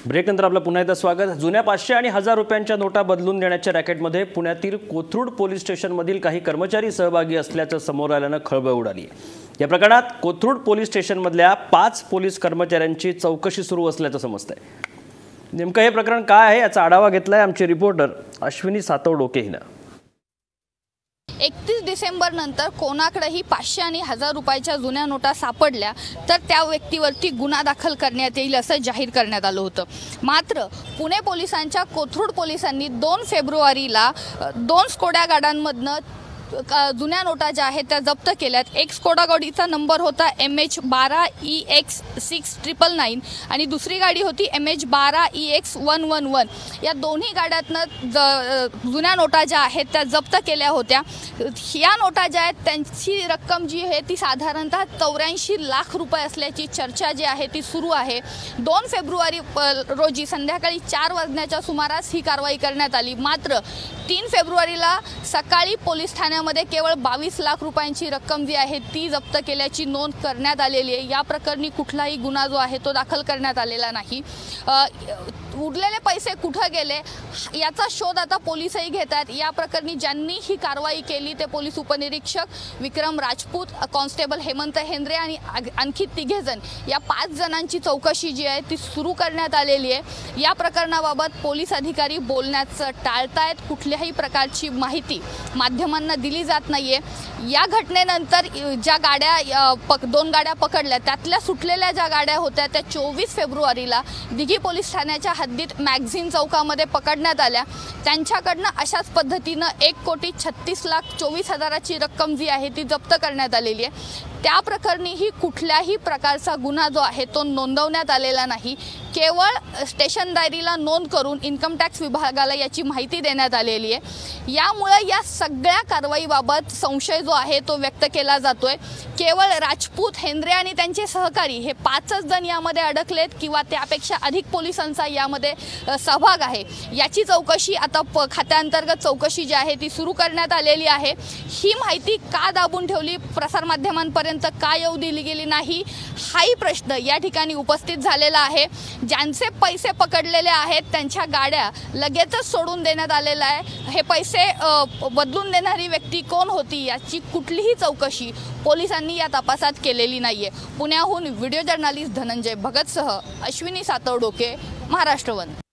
ब्रेकनंतर आपलं पुन्हा एकदा स्वागत। जुन्या 500 आणि 1000 रुपयांच्या नोटा बदलून देण्याच्या रॅकेटमध्ये पुण्यातील कोथरूड पोलीस स्टेशनमधील काही कर्मचारी सहभागी असल्याचं समोर आल्यानं खळबळ उडाली आहे। या प्रकरणात कोथरूड पोलीस स्टेशनमधल्या 5 पोलीस कर्मचाऱ्यांची चौकशी सुरू असल्याचं समजतंय। नेमकं हे प्रकरण काय आहे याचा आढावा घेतलाय आमचे रिपोर्टर अश्विनी सातव-डोके हिनं। 31 डिसेंबर नंतर कोणाकडेही 500 आणि 1000 रुपयाच्या जुन्या नोटा सापडल्या तर त्या व्यक्तीवरती गुन्हा दाखल करण्यात येईल असं जाहीर करण्यात आलं होतं। मात्र पुणे पोलिसांच्या कोथरूड पोलिसांनी 2 फेब्रुवारीला 2 स्कोडा गाड्यांमधनं जुन्या नोटा ज्या आहेत त्या जप्त केल्यात। एक स्कोडा गाडीचा नंबर होता MH12EX6999 आणि दुसरी गाडी होती MH12EX111। या दोन्ही गाड्यातनं जुन्या नोटा ज्या आहेत त्या जप्त केल्या होत्या। या नोटा ज्या आहेत त्यांची रक्कम जी आहे ती साधारणतः 84 लाख रुपये असल्याची चर्चा जी आहे ती सुरू आहे। 2 फेब्रुवारी रोजी संध्याकाळी 4 वाजण्याच्या सुमारास ही कारवाई करण्यात आली। मात्र 3 फेब्रुवारीला सकाळी पोलीस ठाण्यामध्ये केवळ 22 लाख रुपयांची रक्कम जी आहे ती जप्त केल्याची नोंद करण्यात आलेली आहे। या प्रकरणी कुठलाही गुन्हा जो आहे तो दाखल करण्यात आलेला नाही। उरलेले पैसे कुठे गेले याचा शोध आता पोलीसही घेतात। या प्रकरणी ज्यांनी ही कारवाई केली ते पोलीस उपनिरीक्षक विक्रम राजपूत, कॉन्स्टेबल हेमंत हेंद्रे आणि आणखी 3 जण, या 5 जणांची चौकशी जी आहे ती सुरू करण्यात आलेली आहे। या प्रकरणाबाबत पोलीस अधिकारी बोलण्याचं टाळतायत। कुठल्याही प्रकारची माहिती माध्यमांना दिली जात नाहीये। या घटनेनंतर ज्या गाड्या 2 गाड्या पकडल्या त्यातल्या सुटलेल्या ज्या गाड्या होत्या त्या 24 फेब्रुवारीला दिघी पोलीस ठाण्याच्या हद्दीत मॅगझिन चौकामध्ये पकडण्यात आल्या। त्यांच्याकडनं अशाच पद्धतीनं 1,36,24,000ची रक्कम जी आहे ती जप्त करण्यात आलेली आहे। त्या प्रकरणीही कुठल्याही प्रकारचा गुन्हा जो आहे तो नोंदवण्यात आलेला नाही। केवळ स्टेशन डायरीला नोंद करून इन्कम टॅक्स विभागाला याची माहिती देण्यात आलेली आहे। यामुळे या सगळ्या कारवाईबाबत संशय जो आहे तो व्यक्त केला जातोय। केवळ राजपूत, हेंद्रे आणि त्यांचे सहकारी हे 5च जण यामध्ये अडकलेत किंवा त्यापेक्षा अधिक पोलिसांचा यामध्ये सहभाग आहे याची चौकशी आता खात्याअंतर्गत चौकशी जी आहे ती सुरू करण्यात आलेली आहे। ही माहिती का दाबून ठेवली, प्रसारमाध्यमांपर्यंत का येऊ दिली गेली नाही हाही प्रश्न या ठिकाणी उपस्थित झालेला आहे। ज्यांचे पैसे पकडलेले आहेत त्यांच्या गाड्या लगेचच सोडून देण्यात आलेला आहे। हे पैसे बदलून देणारी व्यक्ती कोण होती याची कुठलीही चौकशी पोलिसांनी या तपासात केलेली नाहीये। पुण्याहून व्हिडिओ जर्नलिस्ट धनंजय भगतसह अश्विनी सातव-डोके, महाराष्ट्र वन।